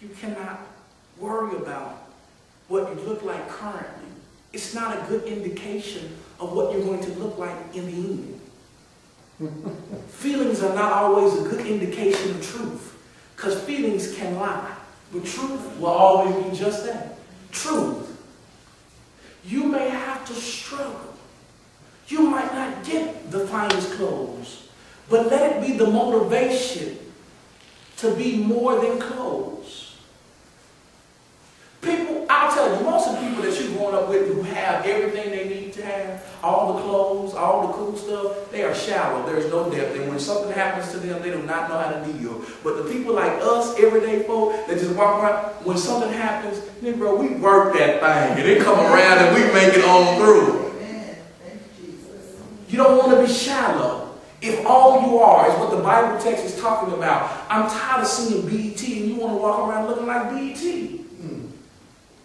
You cannot worry about what you look like currently. It's not a good indication of what you're going to look like in the end. Feelings are not always a good indication of truth, because feelings can lie, but truth will always be just that, truth. You may have to struggle. You might not get the finest clothes, but let it be the motivation to be more than clothes. People, I'll tell you, most of the people that you're growing up with who have everything they need to have, all the clothes, all the cool stuff, they are shallow. There's no depth. And when something happens to them, they do not know how to deal. But the people like us, everyday folk, that just walk around, when something happens, then bro, we work that thing. And they come around and we make it on through. You don't want to be shallow. If all you are is what the Bible text is talking about, I'm tired of seeing BET and you want to walk around looking like BET.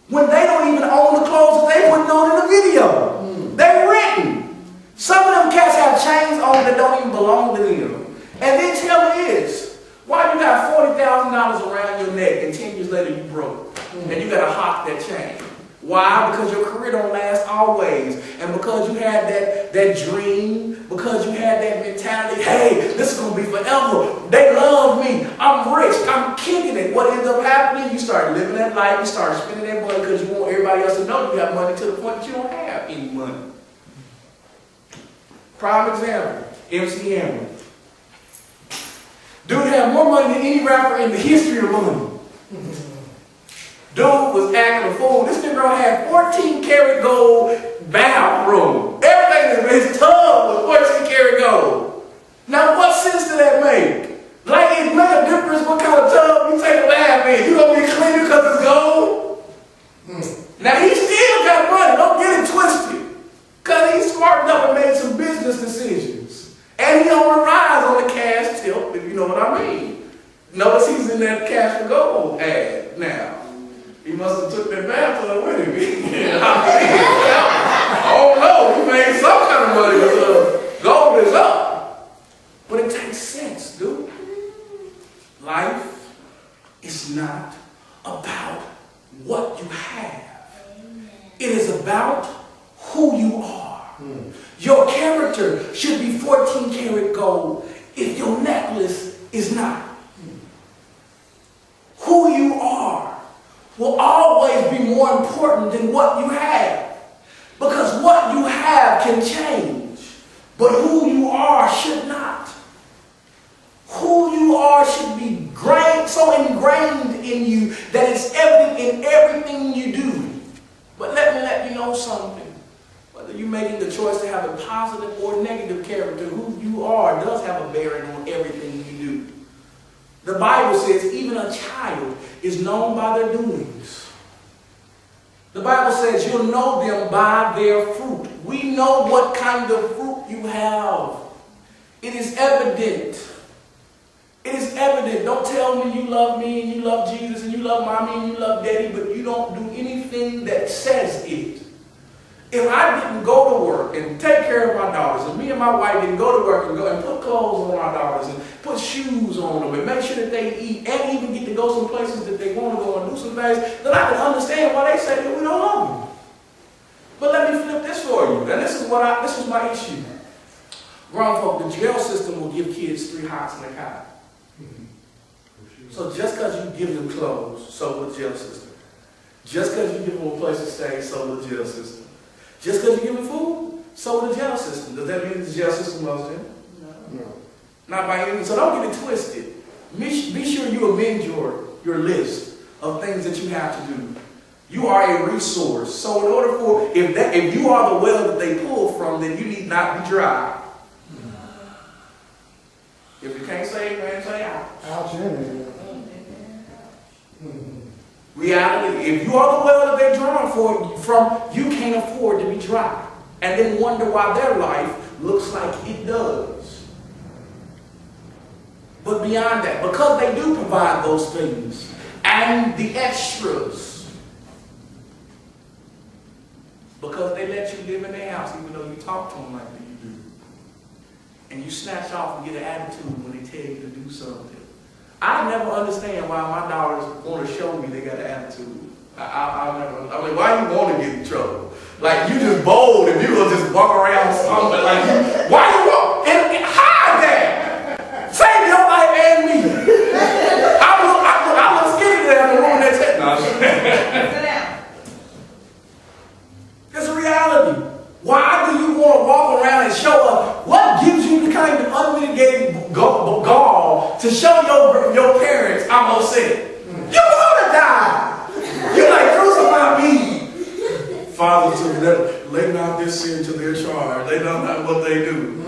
When they don't even own the clothes that they putting on in the video. They're renting. Some of them cats have chains on that don't even belong to them. And then tell me this, why you got $40,000 around your neck and 10 years later you broke? And you got to hawk that chain. Why? Because your career don't last always. And because you had that dream, because you had that mentality, hey, this is going to be forever. They love me. I'm rich. I'm kicking it. What ends up happening? You start living that life. You start spending that money because you want everybody else to know you have money to the point that you don't have any money. Prime example, MC Hammer. Dude had more money than any rapper in the history of money. Dude was acting a fool. This girl had 14 karat gold bathroom. Everything in his tub was 14 karat gold. Now what sense did that make? Like it made a difference what kind of tub you take a bath in. You gonna be cleaner because it's gold? Now he still got money. Don't get it twisted. Because he's smart enough and made some business decisions. And he on the rise on the cash tip, if you know what I mean. Notice he's in that cash for gold ad now. He must have took that bathtub with him. Oh no, he made some kind of money because gold is up. But it takes sense, dude. Life is not about what you have. It is about who you are. Your character should be 14 karat gold if your necklace is not. Who you are will always be more important than what you have. Because what you have can change, but who you are should not. Who you are should be so ingrained in you that it's evident in everything you do. But let you know something. Whether you're making the choice to have a positive or negative character, who you are does have a bearing on everything you do. The Bible says even a child is known by their doings. The Bible says you'll know them by their fruit. We know what kind of fruit you have. It is evident. It is evident. Don't tell me you love me and you love Jesus and you love mommy and you love daddy, but you don't do anything that says it. If I didn't go to work and take care of my daughters, and me and my wife didn't go to work and go and put clothes on our daughters and put shoes on them and make sure that they eat and even get to go some places that they want to go and do some things, then I can understand why they say that we don't love them. But let me flip this for you. And this is my issue. Grown folk, the jail system will give kids 3 hots and a cot. So just because you give them clothes, so will the jail system. Just because you give them a place to stay, so will the jail system. Just because you give them food, so will the jail system. Does that mean the jail system loves them? No. Not by any means. So don't get it twisted. Be sure you amend your list of things that you have to do. You are a resource. So in order for, if you are the well that they pull from, then you need not be dry. If you can't say amen, say ouch. Ouch. Reality, if you are the well that they're drawing from, you can't afford to be dry. And then wonder why their life looks like it does. But beyond that, because they do provide those things and the extras, because they let you live in their house even though you talk to them like you do, and you snatch off and get an attitude when they tell you to do something. I never understand why my daughters want to show me they got an attitude. I mean, why you want to get in trouble? Like, you just bold if you will just walk around something like, why you want and hide that? Save your life and me. I look skinny there in the room that said, no. Sit down. It's a reality. Why do you want to walk around and show up? What gives you the kind of unmitigated gall to show your parents I'm upset? You're going to die. You're like, crucify me. Father, to lay not this sin to their charge. They don't know what they do.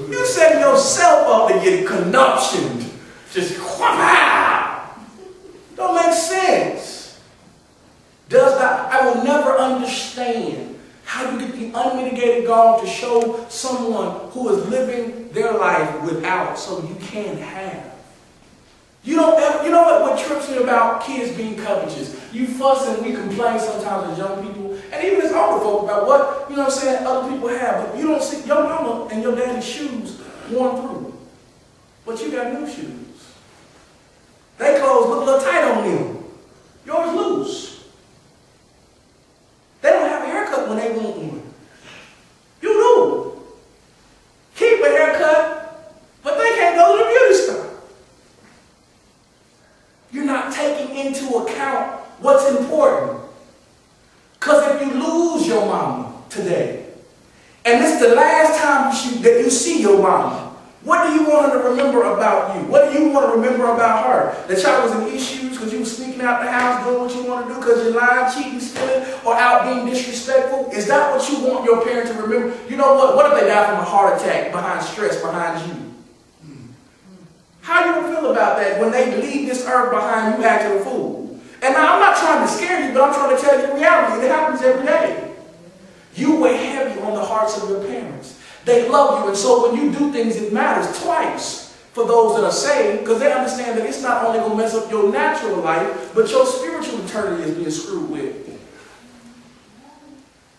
You set yourself up to get connuptioned. Just wow. Don't make sense. Does not. I will never understand how you get the unmitigated gall to show someone who is living their life without so you can have. You know what trips me about kids being covetous? You fuss and we complain sometimes as young people, and even as older folk about what, you know what I'm saying, other people have, but you don't see your mama and your daddy's shoes worn through. But you got new shoes. They clothes look a little tight on them. Yours loose. They don't have a haircut when they want one. You do. Keep a haircut, but they can't go to the beauty store. You're not taking into account what's important. Because if you lose your mama today, and it's the last time that you see your mama, what do you want her to remember about you? What do you want to remember about her? That y'all was in issues because you were sneaking out the house doing what you want to do because you're lying, cheating, stealing, or out being disrespectful? Is that what you want your parent to remember? You know what? What if they die from a heart attack behind stress behind you? How you feel about that when they leave this earth behind you acting a fool? And now I'm not trying to scare you, but I'm trying to tell you the reality. It happens every day. You weigh heavy on the hearts of your parents. They love you, and so when you do things, it matters twice for those that are saved, because they understand that it's not only going to mess up your natural life, but your spiritual eternity is being screwed with.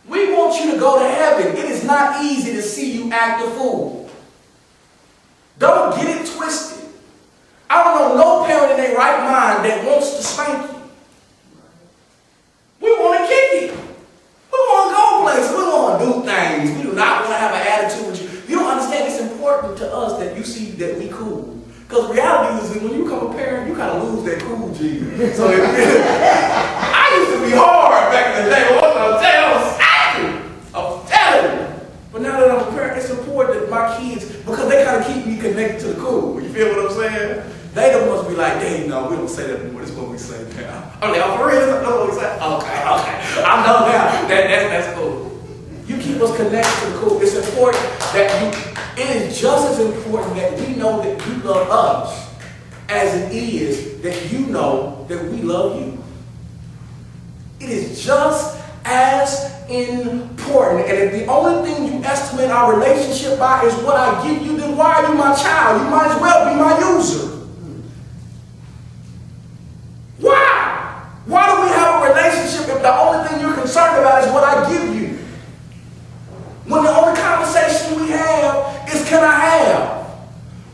We want you to go to heaven. It is not easy to see you act a fool. Don't get it twisted. I don't know no parent in their right mind that wants to spank you. We want to kick you. We want to go places. We want to do things. We do not want to have an attitude with you. You don't understand it's important to us that you see that we cool. Because the reality is that when you become a parent, you kind of lose that cool gene. So I used to be hard back in the day. I'm telling you. But now that I'm a parent, it's important that my kids, because they kind of keep me connected to the cool. You feel what I'm saying? They don't want to be like, dang, no, we don't say that anymore. This is what we say now. I'm like, oh, for real? That's what we say? Okay. I know now. That's cool. You keep us connected to the cool. It's important that it is just as important that we know that you love us as it is that you know that we love you. It is just as important. And if the only thing you estimate our relationship by is what I give you, then why are you my child? You might as well be my user. Why? Why do we have a relationship if the only thing you're concerned about is what I give you? When the only conversation we have is can I have?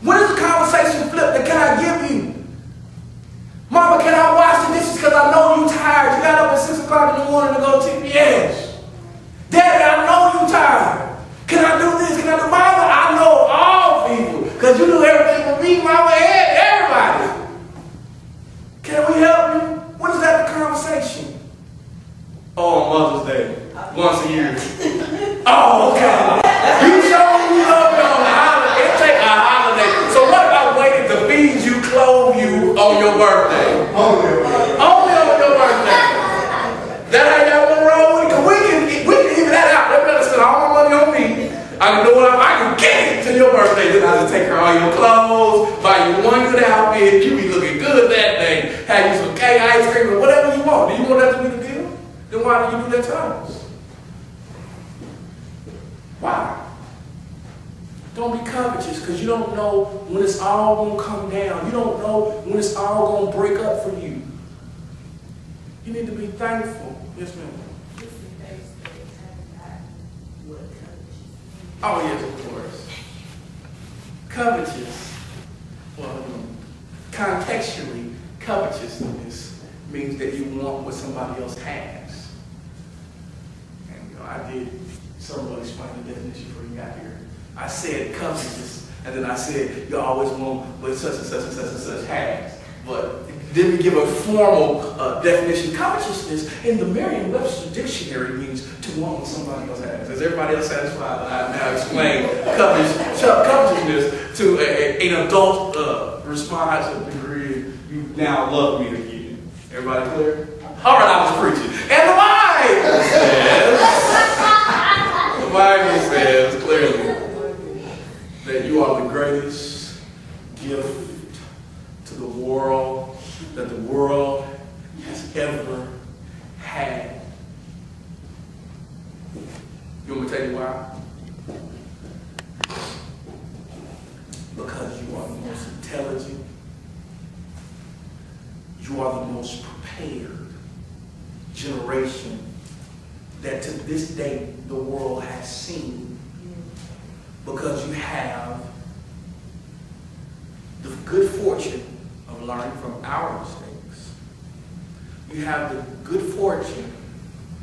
When is the conversation flipped to can I give you? Mama, can I wash the dishes because I know you're tired? You got up at 6 o'clock in the morning to go to TPS. Daddy, I know you're tired. Can I do this? Can I do Mama? I know all people because you do everything for me, Mama, and everybody. Can we help you? What is that conversation? Oh, on Mother's Day. Once a year. Oh, okay. You show me love me on the holiday. It take a holiday. So what about waiting to feed you, clothe you on your birthday? Only on your birthday. That how y'all gonna roll with it? Cause we can even that out. They better spend all my money on me. I can do what I can get it to your birthday. Then I just take care of all your clothes, buy you one good outfit, you be looking good that day, have you some cake, ice cream, or whatever you want. Do you want that to be the deal? Then why do you do that to us? Why? Don't be covetous because you don't know when it's all going to come down. You don't know when it's all going to break up for you. You need to be thankful. Yes, ma'am. Oh, yes, of course. Covetous. Well, Contextually, covetousness means that you want what somebody else has. And I did somewhat explain the definition before you got here. I said covetousness, and then I said you always want what such and such and such and such has. But didn't give a formal definition. Covetousness in the Merriam-Webster dictionary means to want what somebody else has. Is everybody else satisfied? I now explain covetousness to an adult response of the degree you now love me again. Everybody clear? All right, I was preaching. And the Bible says clearly that you are the greatest gift to the world that the world has ever had. You want me to tell you why? Because you are the most intelligent, you are the most prepared generation that to this day the world has seen. Because you have the good fortune of learning from our mistakes. You have the good fortune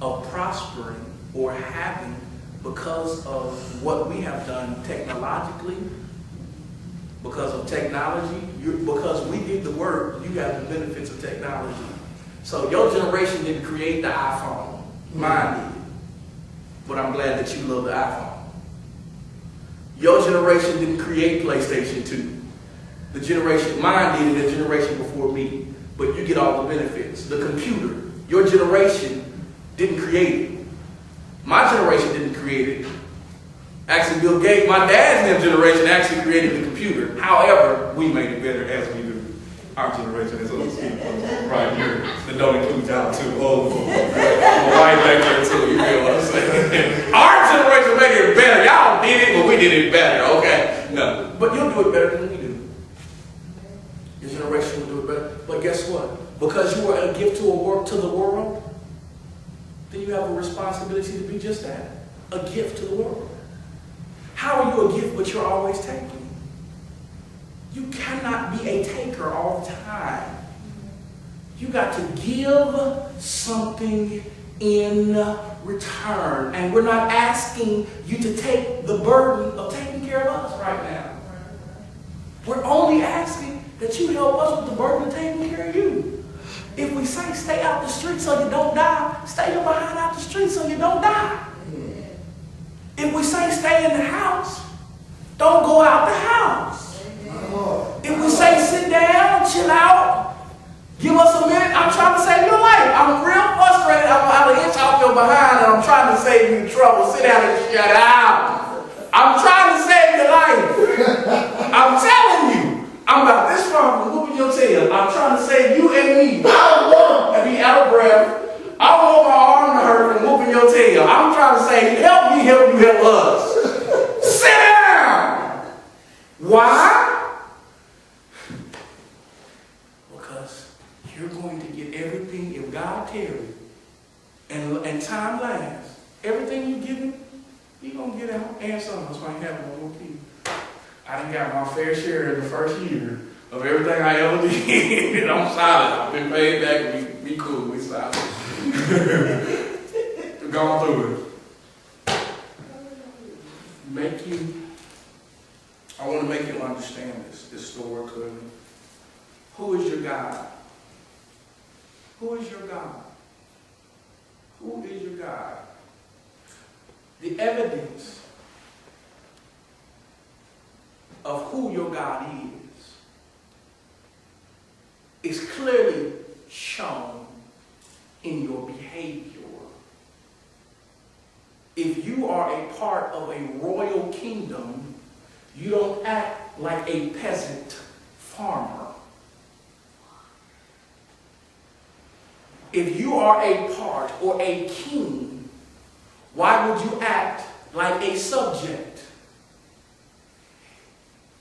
of prospering or having because of what we have done technologically, because of technology, because we did the work, you have the benefits of technology. So your generation didn't create the iPhone, mine did. But I'm glad that you love the iPhone. Your generation didn't create PlayStation 2. The generation, mine did it, the generation before me. But you get all the benefits. The computer, your generation didn't create it. My generation didn't create it. Actually, Bill Gates, my dad's generation actually created the computer. However, we made it better as we do. Our generation is those people right here that don't include y'all too old for right back there too. You feel what I'm saying? Our generation made it better. Y'all did it, but we did it better. Okay, no, but you'll do it better than we do. Your generation will do it better. But guess what? Because you are a gift to the world, then you have a responsibility to be just that, a gift to the world. How are you a gift, but you're always taking? You cannot be a taker all the time. You got to give something in return. And we're not asking you to take the burden of taking care of us right now. We're only asking that you help us with the burden of taking care of you. If we say stay out the street so you don't die, stay your behind out the street so you don't die. If we say stay in the house, don't go out the house. If we say sit down, chill out, give us a minute, I'm trying to save your life. I'm real frustrated. I'm about to inch off your behind and I'm trying to save you trouble. Sit down and shut out. I'm trying to save your life. I'm telling you. I'm about this far from whooping your tail. I'm trying to save you and me. I don't want to be out of breath. I don't want my arm to hurt from whooping your tail. I'm trying to say, help me, help you, help us. Sit down. Why? Because you're going to get everything if God tarries and time lasts. Everything you're giving, you're going to get out and some. That's why you have one more key. I done got my fair share in the first year of everything I ever did. And I'm solid. I've been paid back. Be cool. We solid. Gone through it. I want to make you understand this story clearly. Who is your God? Who is your God? Who is your God? The evidence of who your God is clearly shown in your behavior. If you are a part of a royal kingdom, you don't act like a peasant farmer. If you are a part or a king, why would you act like a subject?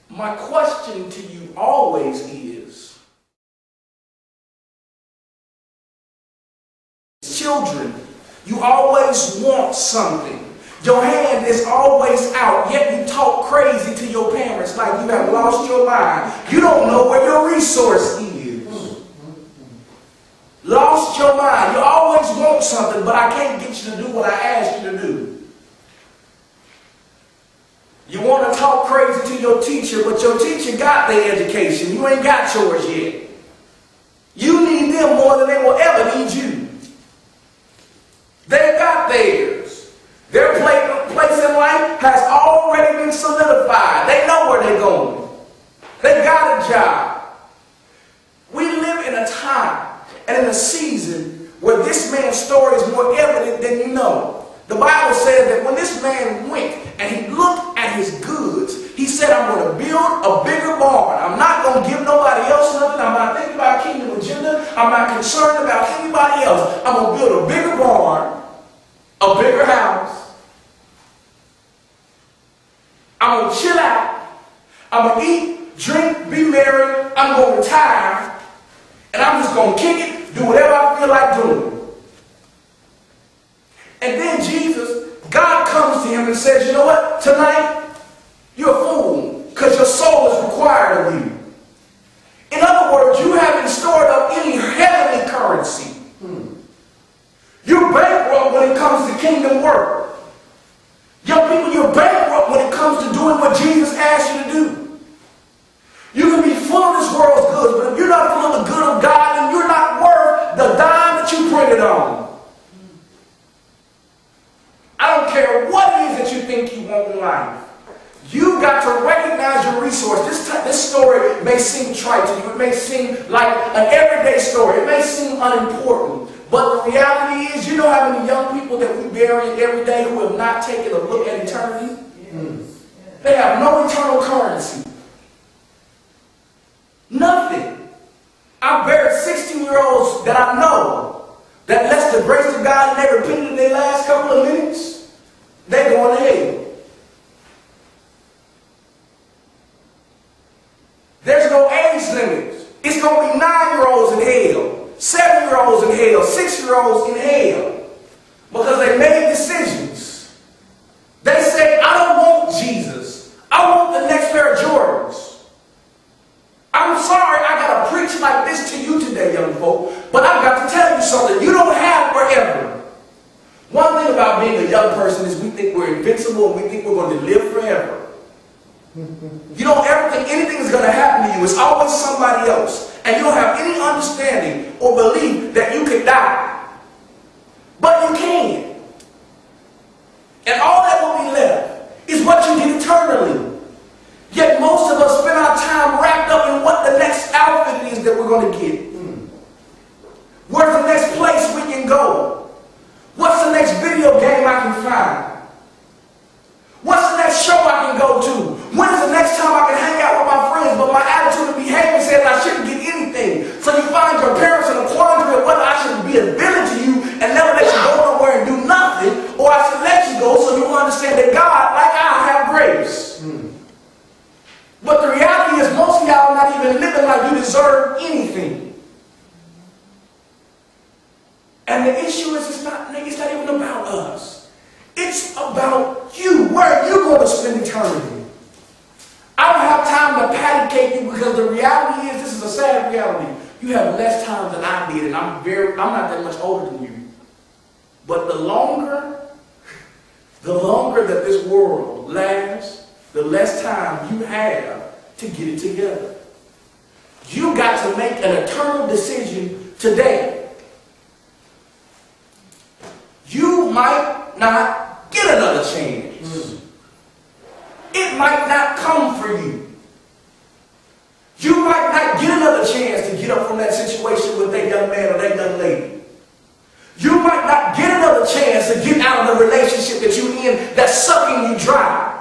My question to you always is, children, you always want something. Your hand is always out, yet you talk crazy to your parents like you have lost your mind. You don't know where your resource is. Lost your mind. You always want something, but I can't get you to do what I asked you to do. You want to talk crazy to your teacher, but your teacher got their education. You ain't got yours yet. You need them more than they will ever need you. They got theirs. Their place in life has already been solidified. They know where they're going. They got a job. We live in a time and in a season where this man's story is more evident than you know. The Bible says that when this man went and he looked at his goods, he said, I'm going to build a bigger barn. I'm not going to give nobody else nothing. I'm not thinking about kingdom agenda. I'm not concerned about anybody else. I'm going to build a bigger barn, a bigger house. I'm going to chill out. I'm going to eat, drink, be merry. I'm going to retire. And I'm just going to kick it, do whatever I feel like doing. And then Jesus, God comes to him and says, you know what? Tonight, you're a fool because your soul is required of you. In other words, you haven't stored up any heavenly currency. You're bankrupt when it comes to kingdom work. Young people, you're bankrupt when it comes to doing what Jesus asked you to do. You can be full of this world's goods, but if you're not full of the good of God, then you're not worth the dime that you printed on. I don't care what it is that you think you want in life. You've got to recognize your resource. This story may seem trite to you. It may seem like an everyday story. It may seem unimportant. But the reality is, you know how many young people that we bury every day who have not taken a look at eternity? Yes. They have no eternal currency. Nothing. I've buried 16-year-olds that I know that unless the grace of God and they repented in their last couple of minutes, they're going to hell. There's no age limit. It's going to be 9-year-olds in hell, 7-year-olds in hell, 6-year-olds in hell, because they made decisions. They say, I don't want Jesus. I want the next pair of Jordans. I'm sorry I got to preach like this to you today, young folk, but I've got to tell you something. You don't have forever. One thing about being a young person is we think we're invincible and we think we're going to live forever. You don't ever think anything is going to happen to you. It's always somebody else. And you don't have any understanding or belief that you could die. But you can. And all that will be left is what you did eternally. Yet most of us spend our time wrapped up in what the next outfit is that we're going to get. Where's the next place we can go? What's the next video game I can find? What's the next show I can go to? When's the next time I can hang out with my friends? But my attitude and behavior says I shouldn't get anything. So you find your parents in a quandary of whether I should be a villain to you and never let you go nowhere and do nothing, or I should let you go so you understand that God, like I, have grace. But the reality is most of y'all are not even living like you deserve anything. And the issue is it's not even about us. It's about you. Where are you going to spend eternity? I don't have time to patty cake you because the reality is, this is a sad reality. You have less time than I did, and I'm not that much older than you. But the longer that this world lasts, the less time you have to get it together. You got to make an eternal decision today. You might not get another chance. It might not come for you. You might not get another chance to get up from that situation with that young man or that young lady. You might not get another chance to get out of the relationship that you're in that's sucking you dry.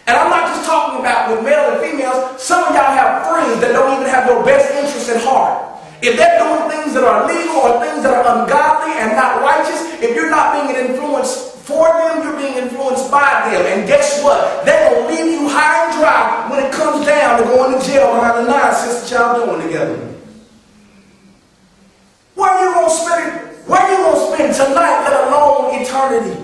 And I'm not just talking about with male and females. Some of y'all have friends that don't even have your best interest at heart. If they're doing things that are illegal or things that are ungodly and not righteous, if you're not being an influence for them, you're being influenced by them. And guess what? They're going to leave you high and dry when it comes down to going to jail behind the nonsense that y'all doing together. Where are you going to spend it? Where are you going to spend tonight, let alone eternity?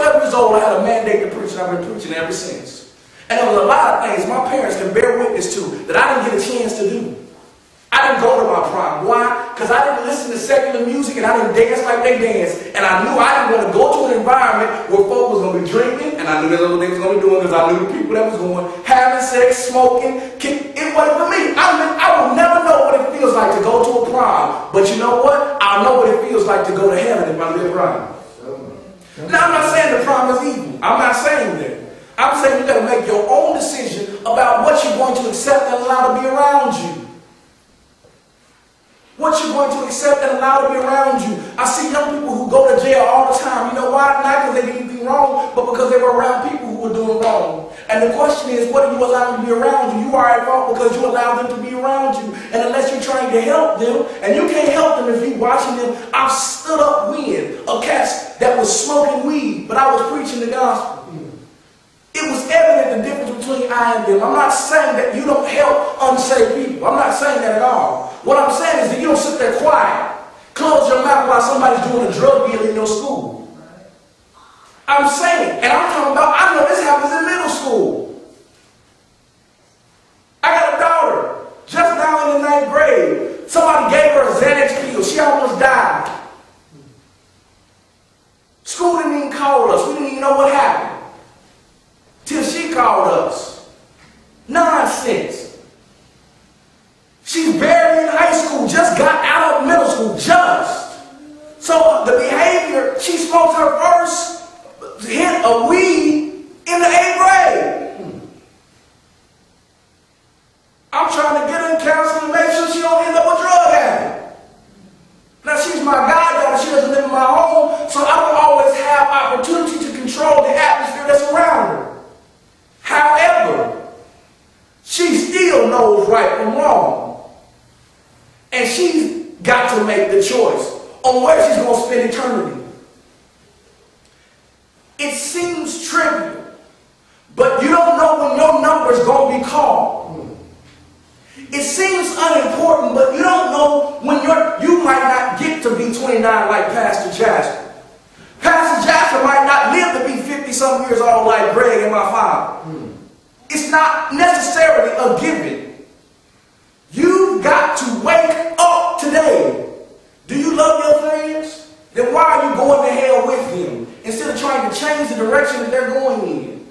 12 years old, I had a mandate to preach, and I've been preaching ever since. And there was a lot of things my parents can bear witness to that I didn't get a chance to do. I didn't go to my prom. Why? Because I didn't listen to secular music and I didn't dance like they dance. And I knew I didn't want to go to an environment where folk was going to be drinking, and I knew that's what they was going to be doing because I knew the people that was going, having sex, smoking. It wasn't for me. I will never know what it feels like to go to a prom. But you know what? I'll know what it feels like to go to heaven if I live right. Now, I'm not saying the prom is evil. I'm not saying that. I'm saying you got to make your own decision about what you're going to accept and allow to be around you. What you're going to accept and allow to be around you. I see young people who go to jail all the time. You know why? Not because they did anything wrong, but because they were around people who were doing wrong. And the question is, what do you allow them to be around you? You are at fault because you allow them to be around you. And unless you're trying to help them, and you can't help them if you're watching them. I've stood up with a cat that was smoking weed, but I was preaching the gospel. It was evident the difference between I and them. I'm not saying that you don't help unsaved people. I'm not saying that at all. What I'm saying is that you don't sit there quiet, close your mouth while somebody's doing a drug deal in your school. I'm saying, and I'm talking about, I know this happens in middle school. I got a daughter, just now in the 9th grade. Somebody gave her a Xanax pill. She almost died. School didn't even call us. We didn't even know what happened till she called us. Nonsense. She's barely in high school, just got out of middle school, just. So the behavior, she smoked her first hit of weed in the 8th grade. I'm trying to get her in counseling and make sure she don't end up a drug addict. Now she's my goddaughter, she doesn't live in my home, so I don't always have opportunity to control the atmosphere that's around her. However, she still knows right from wrong. And she's got to make the choice on where she's going to spend eternity. It seems trivial, but you don't know when your number's going to be called. It seems unimportant, but you don't know when you might not get to be 29 like Pastor Jasper. Pastor Jasper might not live to be 50-some years old like Greg and my father. It's not necessarily a given. You've got to wake up today. Do you love your friends? Then why are you going to hell with them instead of trying to change the direction that they're going in?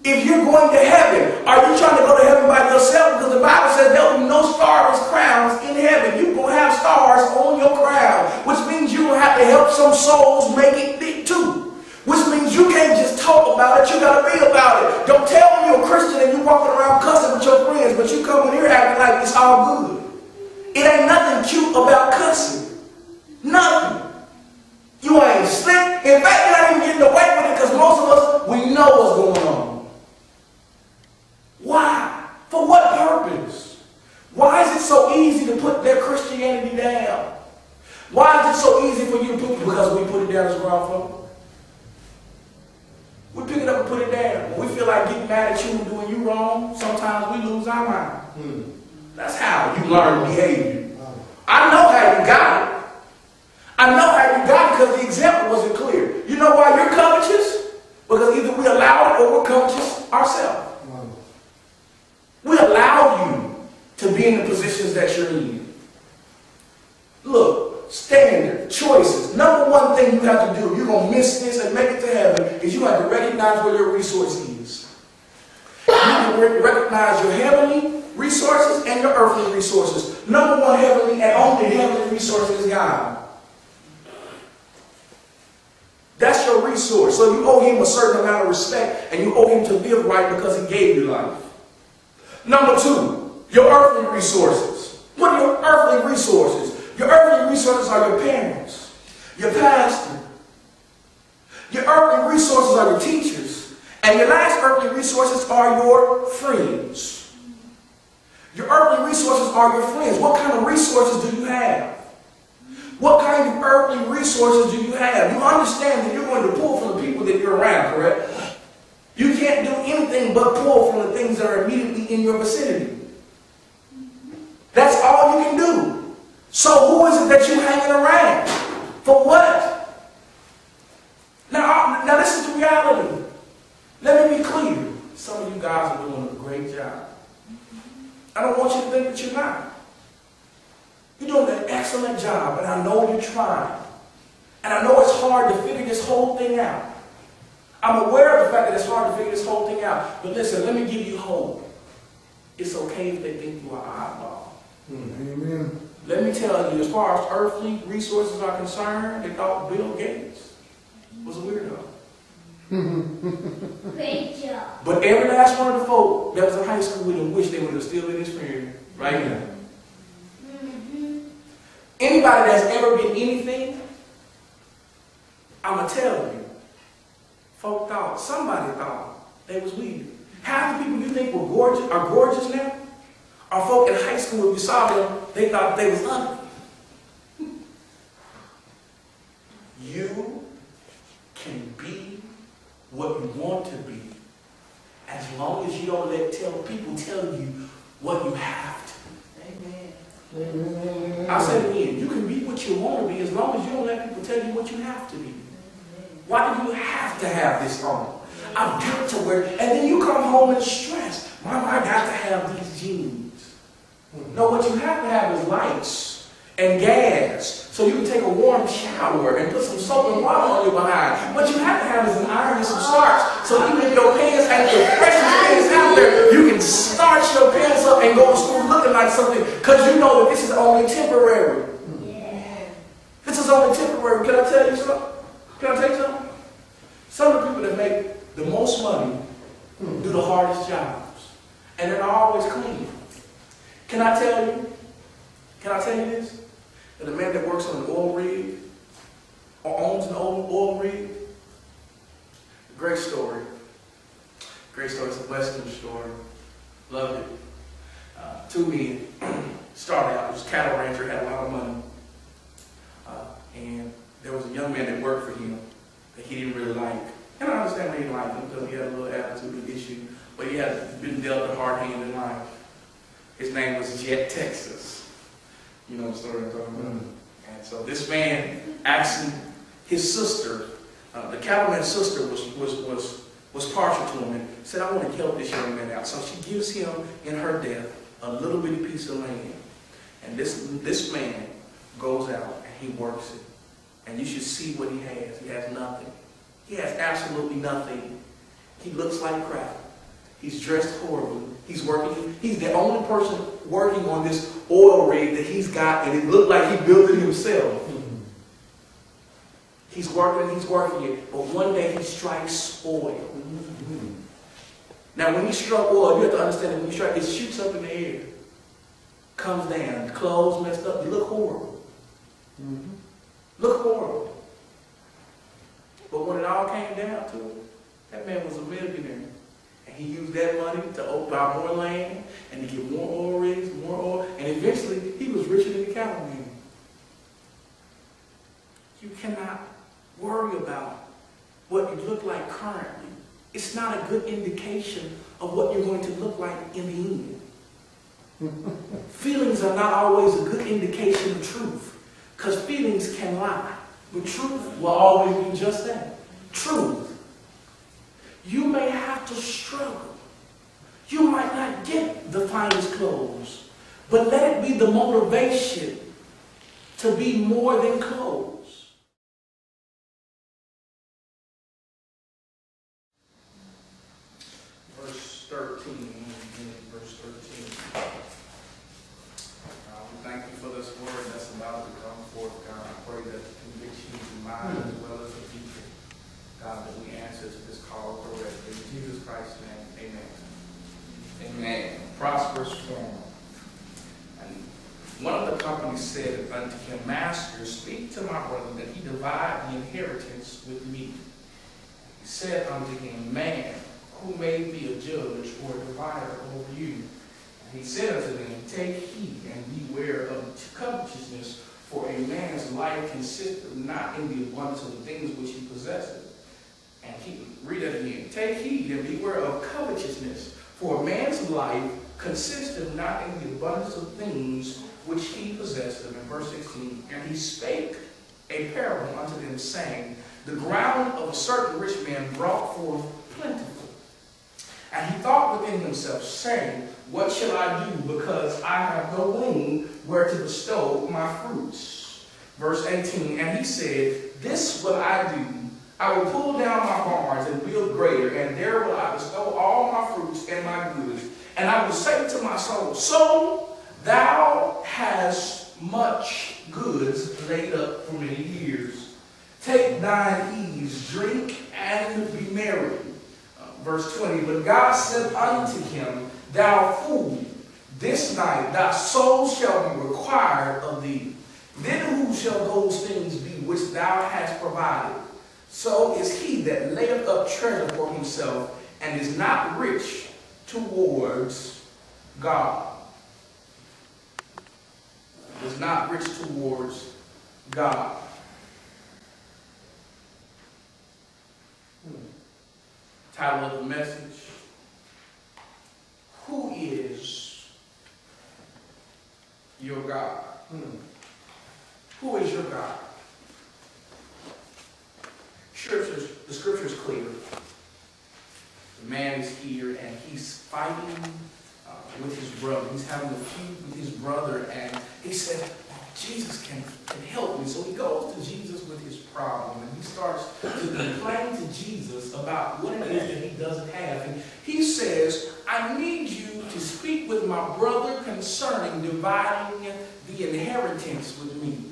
If you're going to heaven, are you trying to go to heaven by yourself? Because the Bible says there will be no starless crowns in heaven. You're going to have stars on your crown, which means you're going to have to help some souls make it big too. Which means you can't just talk about it, you got to be about it. Don't tell me you're a Christian and you're walking around cussing with your friends, but you come in here acting like it's all good. It ain't nothing cute about cussing. Nothing. You ain't slick. In fact, you're not even getting away with it because most of us, we know what's going on. Why? For what purpose? Why is it so easy to put their Christianity down? Why is it so easy for you to put it? Because we put it down as ground folk. We pick it up and put it down. When we feel like getting mad at you and doing you wrong, sometimes we lose our mind. That's how you learn behavior. I know how you got it. I know how you got it because the example wasn't clear. You know why you're covetous? Because either we allow it or we're covetous ourselves. We allow you to be in the positions that you're in. Look, standard, choices. Number one thing you have to do, if you're going to miss this and make it to heaven, is you have to recognize where your resource is. You have to recognize your heavenly resources and your earthly resources. Number one heavenly and only heavenly resource is God. That's your resource. So you owe him a certain amount of respect and you owe him to live right because he gave you life. Number two, your earthly resources. What are your earthly resources? Your earthly resources are your parents, your pastor. Your earthly resources are your teachers. And your last earthly resources are your friends. Your earthly resources are your friends. What kind of resources do you have? What kind of earthly resources do you have? You understand that you're going to pull from the people that you're around, correct? You can't do anything but pull from the things that are immediately in your vicinity. That's all you can do. So who is it that you're hanging around? For what? Now, Now this is the reality. Let me be clear. Some of you guys are doing a great job. I don't want you to think that you're not. You're doing an excellent job, and I know you're trying. And I know it's hard to figure this whole thing out. I'm aware of the fact that it's hard to figure this whole thing out. But listen, let me give you hope. It's okay if they think you are oddball. Amen. Let me tell you, as far as earthly resources are concerned, they thought Bill Gates was a weirdo. Great job. But every last one of the folk that was in high school with him wished they would have still been his friend right now. Anybody that's ever been anything, I'm going to tell you, folk thought, somebody thought they was weird. Half the people you think were gorgeous are gorgeous now. Our folk in high school, if you saw them, they thought they was ugly. You can be what you want to be, as long as you don't let people tell you what you have to be. Amen. I'll say it again. You can be what you want to be as long as you don't let people tell you what you have to be. Why do you have to have this on? I've got to wear it. And then you come home and stress. Mama, I got to have these jeans. No, what you have to have is lights and gas so you can take a warm shower and put some soap and water on your behind. What you have to have is an iron and some starch so even if your pants ain't the freshest pants out there, you can starch your pants up and go to school looking like something because you know that this is only temporary. This is only temporary. Can I tell you something? Can I tell you something? Some of the people that make the most money do the hardest jobs. And they're not always clean. Can I tell you this? That a man that works on an oil rig or owns an oil rig, great story. Great story. It's a Western story. Loved it. Two men started out. He was a cattle rancher, had a lot of money. And there was a young man that worked for him that he didn't really like. And I understand why he didn't like him because he had a little attitude issue. But he had been dealt a hard hand in life. His name was Jet Texas. You know the story I'm talking about. And so this man asked his sister, the cattleman's sister was partial to him and said, I want to help this young man out. So she gives him, in her death, a little bitty piece of land. And this man goes out and he works it. And you should see what he has. He has nothing. He has absolutely nothing. He looks like crap. He's dressed horribly. He's working. He's the only person working on this oil rig that he's got, and it looked like he built it himself. He's working it, but one day he strikes oil. Now, when he struck oil, you have to understand that when you strike, it shoots up in the air, comes down, clothes messed up. You look horrible. Look horrible. But when it all came down to it, that man was a millionaire. And he used that money to buy more land and to get more oil rigs, more oil. And eventually, he was richer than the cattleman. You cannot worry about what you look like currently. It's not a good indication of what you're going to look like in the end. Feelings are not always a good indication of truth. Because feelings can lie. But truth will always be just that. Truth. You may have to struggle. You might not get the finest clothes. But let it be the motivation to be more than clothes. Verse 13. Verse 13. We thank you for this word that's about to come forth, God. I pray that the convictions in mind as well as the future, God, that we answer to this call correctly. In Jesus Christ's name, amen. Amen. Prosperous form. And one of the companies said unto him, Master, speak to my brother that he divide the inheritance with me. He said unto him, Man, who made thee a judge or a divider over you? And he said unto them, Take heed and beware of covetousness, for a man's life consisteth not in the abundance of the things which he possesseth. And read that again. Take heed and beware of covetousness, for a man's life consisteth not in the abundance of things which he possesseth. In verse 16, and he spake a parable unto them, saying, the ground of a certain rich man brought forth plentiful. And he thought within himself, saying, what shall I do, because I have no room where to bestow my fruits? Verse 18, and he said, this will I do. I will pull down my barns and build greater, and there will I bestow all my fruits and my goods. And I will say to my soul, soul, thou hast much goods laid up for many years. Take thine ease, drink, and be merry. Verse 20, but God said unto him, thou fool, this night thy soul shall be required of thee. Then who shall those things be which thou hast provided? So is he that layeth up treasure for himself, and is not rich towards God. Is not rich towards God. Title of the message: who is your God? Who is your God? The scripture is clear. The man is here and he's fighting with his brother. He's having a feud with his brother, and he said, Jesus can help me. So he goes to Jesus with his problem, and he starts to complain to Jesus about what it is that he doesn't have. And he says, I need you to speak with my brother concerning dividing the inheritance with me.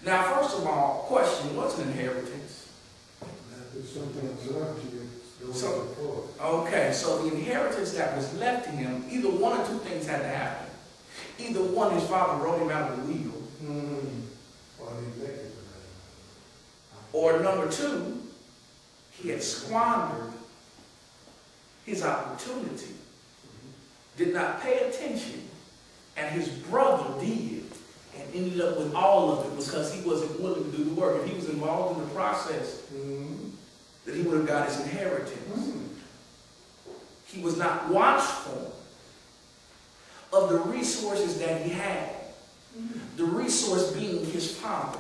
Now, first of all, question, what's an inheritance? It's something that's left to you. Okay, so the inheritance that was left to him, either one or two things had to happen. Either one, his father wrote him out of the will. Or number two, he had squandered his opportunity, did not pay attention, and his brother did, and ended up with all of it because he wasn't willing to do the work. If he was involved in the process, that he would have got his inheritance. He was not watchful of the resources that he had. The resource being his father.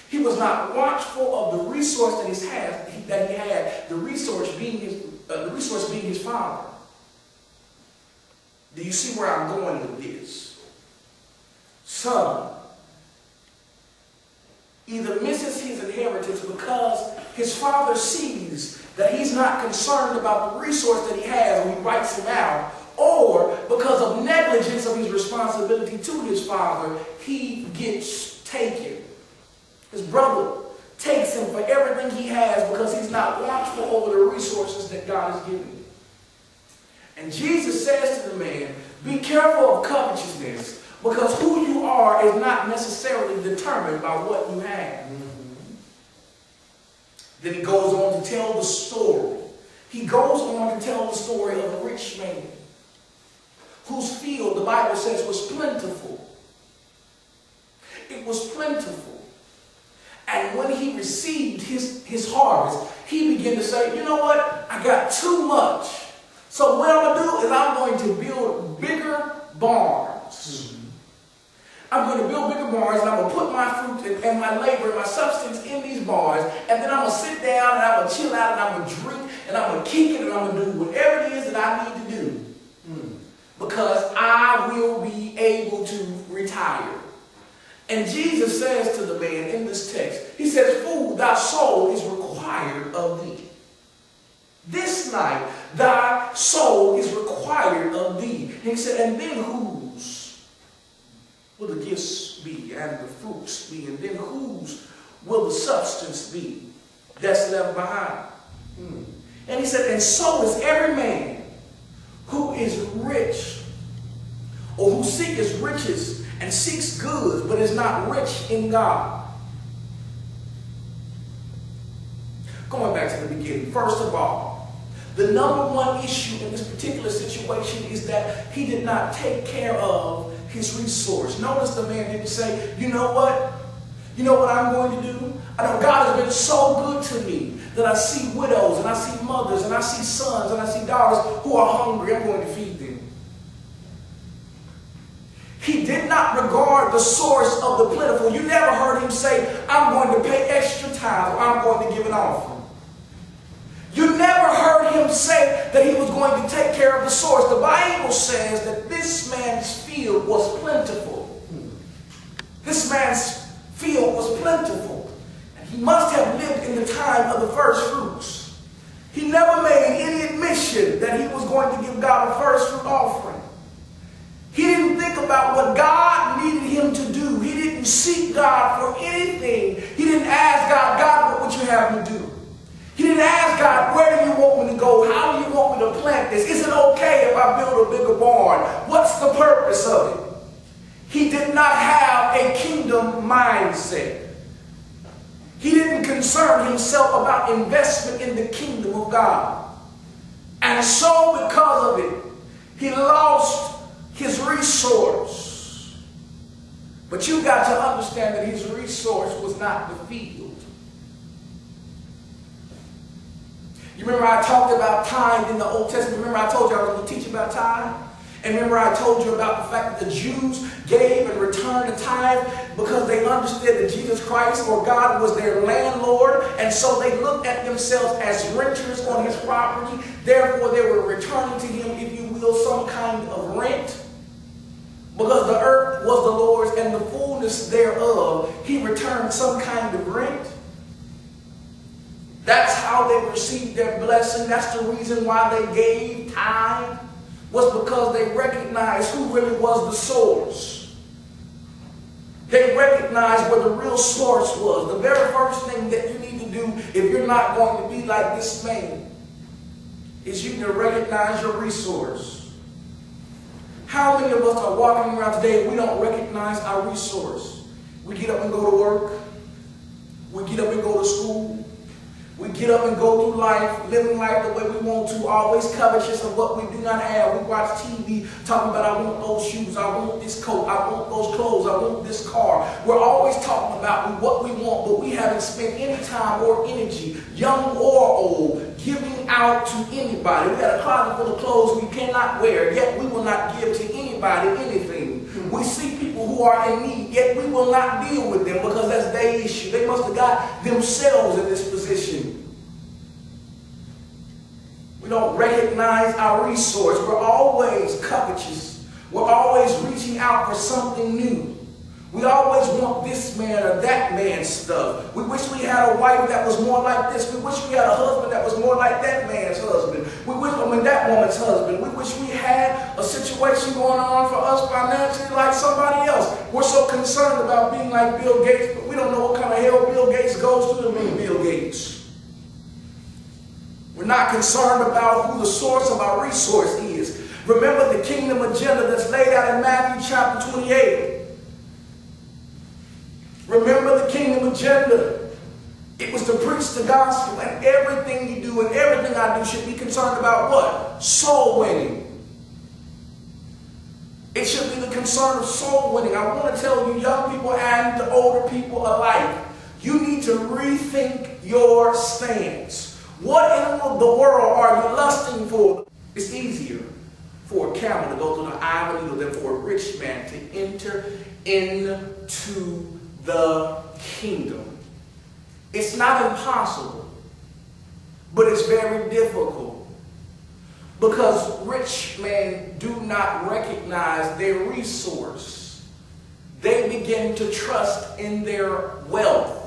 He was not watchful of the resource that he had. The resource being his father. Do you see where I'm going with this? Son either misses his inheritance because his father sees that he's not concerned about the resource that he has when he writes him out, or because of negligence of his responsibility to his father, he gets taken. His brother takes him for everything he has because he's not watchful over the resources that God has given him. And Jesus says to the man, be careful of covetousness, because who you are is not necessarily determined by what you have. Then he goes on to tell the story. He goes on to tell the story of a rich man whose field, the Bible says, was plentiful. It was plentiful. And when he received his harvest, he began to say, you know what? I got too much. So what I'm going to do is I'm going to build bigger barns. I'm going to build bigger barns, and I'm going to put my fruit and my labor and my substance in these barns, and then I'm going to sit down and I'm going to chill out and I'm going to drink and I'm going to kick it and I'm going to do whatever it is that I need to do. Because I will be able to retire. And Jesus says to the man in this text, he says, fool, thy soul is required of thee. This night, thy soul is required of thee. And he said, and then whose will the gifts be and the fruits be? And then whose will the substance be that's left behind? And he said, and so is every man who is rich, or who seeketh riches and seeks goods, but is not rich in God. Going back to the beginning, first of all, the number one issue in this particular situation is that he did not take care of his resource. Notice the man didn't say, you know what? You know what I'm going to do? I know God has been so good to me that I see widows and I see mothers and I see sons and I see daughters who are hungry. I'm going to feed them. He did not regard the source of the plentiful. You never heard him say, I'm going to pay extra tithe, or I'm going to give an offering. You never heard him say that he was going to take care of the source. The Bible says that this man's field was plentiful. This man's field was plentiful. And he must have lived in the time of the first fruits. He never made any admission that he was going to give God a first fruit offering. He didn't think about what God needed him to do. He didn't seek God for anything. He didn't ask God, God, what would you have me do? He didn't ask God, where do you want me to go? How do you want me to plant this? Is it okay if I build a bigger barn? What's the purpose of it? He did not have a kingdom mindset. He didn't concern himself about investment in the kingdom of God. And so because of it, he lost his resource. But you got to understand that his resource was not the field. You remember I talked about tithe in the Old Testament. Remember I told you I was going to teach about tithe? And remember I told you about the fact that the Jews gave and returned the tithe because they understood that Jesus Christ or God was their landlord. And so they looked at themselves as renters on his property. Therefore they were returning to him, if you will, some kind of rent. Because the earth was the Lord's and the fullness thereof, he returned some kind of rent. That's how they received their blessing. That's the reason why they gave tithe, was because they recognized who really was the source. They recognized where the real source was. The very first thing that you need to do if you're not going to be like this man is you need to recognize your resource. How many of us are walking around today and we don't recognize our resource? We get up and go to work. We get up and go to school. We get up and go through life, living life the way we want to, always covetous of what we do not have. We watch TV talking about, I want those shoes, I want this coat, I want those clothes, I want this car. We're always talking about what we want, but we haven't spent any time or energy, young or old, giving out to anybody. We got a closet full of clothes we cannot wear, yet we will not give to anybody anything. We see people who are in need, yet we will not deal with them because that's their issue. They must have got themselves in this position. We don't recognize our resource. We're always covetous. We're always reaching out for something new. We always want this man or that man's stuff. We wish we had a wife that was more like this. We wish we had a husband that was more like that man's husband. We wish, that woman's husband. We wish we had a situation going on for us financially like somebody else. We're so concerned about being like Bill Gates, but we don't know what kind of hell Bill Gates goes through to be Bill Gates. We're not concerned about who the source of our resource is. Remember the kingdom agenda that's laid out in Matthew chapter 28. Remember the kingdom agenda. It was to preach the gospel, and everything you do and everything I do should be concerned about what? Soul winning. It should be the concern of soul winning. I want to tell you, young people and the older people alike, you need to rethink your stance. What in the world are you lusting for? It's easier for a camel to go through the eye of a needle than for a rich man to enter into the kingdom. It's not impossible, but it's very difficult because rich men do not recognize their resource. They begin to trust in their wealth.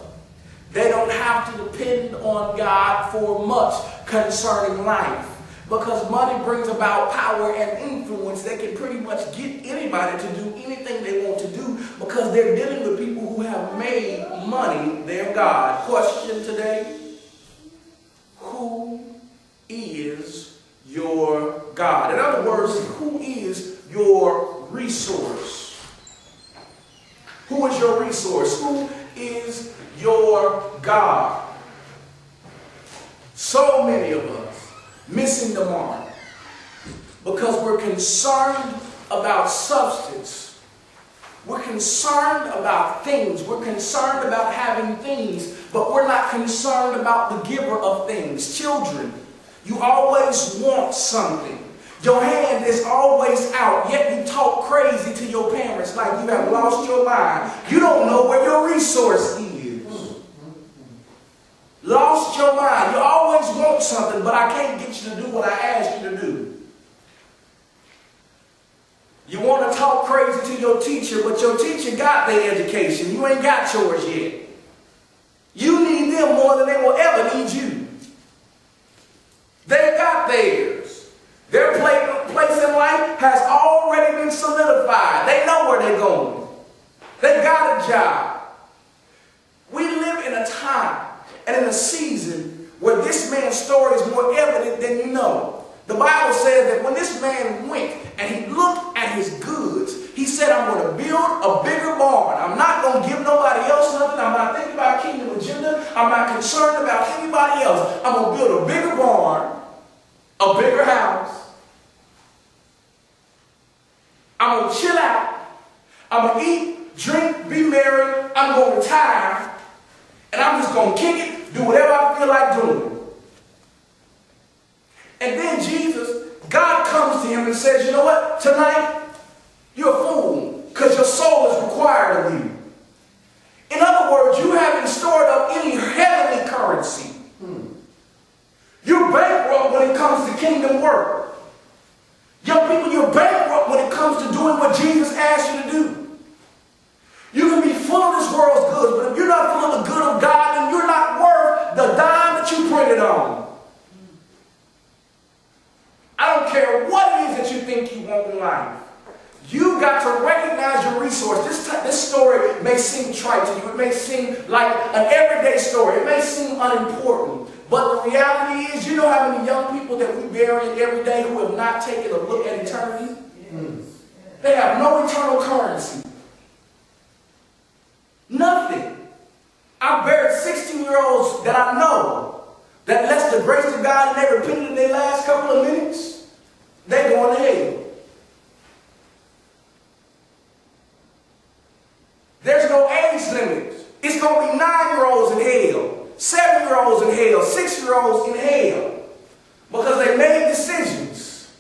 They don't have to depend on God for much concerning life because money brings about power and influence. They can pretty much get anybody to do anything they want to do because they're dealing with people who have made money their God. Question today: who is your God? In other words, who is your resource? Who is your resource? Who is your God? So many of us missing the mark because we're concerned about substance. We're concerned about things. We're concerned about having things, but we're not concerned about the giver of things. Children, you always want something. Your hand is always out, yet you talk crazy to your parents like you have lost your mind. You don't know where your resource is. Lost your mind. You always want something, but I can't get you to do what I asked you to do. You want to talk crazy to your teacher, but your teacher got their education. You ain't got yours yet. You need them more than they will ever need you. They got theirs. Their place in life has already been solidified. They know where they're going. They got a job. We live in a time and in a season where this man's story is more evident than you know. The Bible says that when this man went and he looked at his goods, he said, I'm going to build a bigger barn. I'm not going to give nobody else nothing. I'm not thinking about kingdom agenda. I'm not concerned about anybody else. I'm going to build a bigger barn, a bigger house. I'm going to chill out. I'm going to eat, drink, be merry. I'm going to retire. And I'm just going to kick it, do whatever I feel like doing. And then Jesus, God comes to him and says, you know what? Tonight, you're a fool because your soul is required of you. In other words, you haven't stored up any heavenly currency. You're bankrupt when it comes to kingdom work. Young people, you're bankrupt when it comes to doing what Jesus asked you to do. You can be full of this world's goods, but if you're not full of the good of God, then you're not worth the dime that you printed on. I don't care what it is that you think you want in life. You got to recognize your resource. This story may seem trite to you. It may seem like an everyday story. It may seem unimportant. But the reality is, you know how many young people that we bury every day who have not taken a look at eternity? Yes. They have no eternal currency. Nothing. I've buried 16-year-olds that I know that unless the grace of God and they repented in their last couple of minutes, they're going to hell. There's no age limit. It's going to be 9-year-olds in hell, 7-year-olds in hell, 6-year-olds in hell because they made decisions.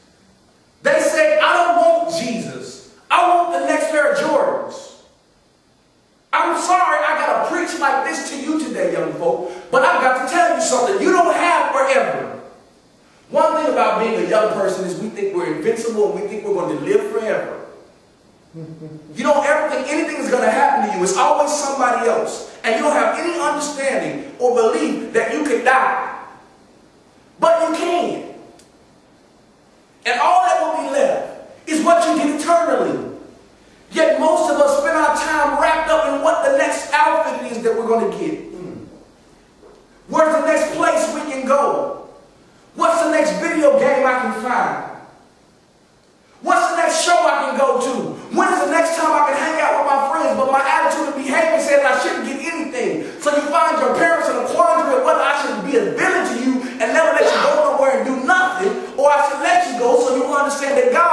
They say, I don't want Jesus. I want the next pair of Jordans. I'm sorry I got to preach like this to you today, young folk, but I've got to tell you something. You don't have forever. One thing about being a young person is we think we're invincible and we think we're going to live forever. You don't ever think anything is going to happen to you. It's always somebody else. And you don't have any understanding or belief that you can die. But you can. And all that will be left is what you get eternally. Yet most of us spend our time wrapped up in what the next outfit is that we're going to get. Where's the next place we can go? What's the next video game I can find? What's the next show I can go to? When is the next time I can hang out with my friends? But my attitude and behavior says I shouldn't get anything. So you find your parents in a quandary of whether I should be a villain to you and never let you go nowhere and do nothing, or I should let you go so you understand that God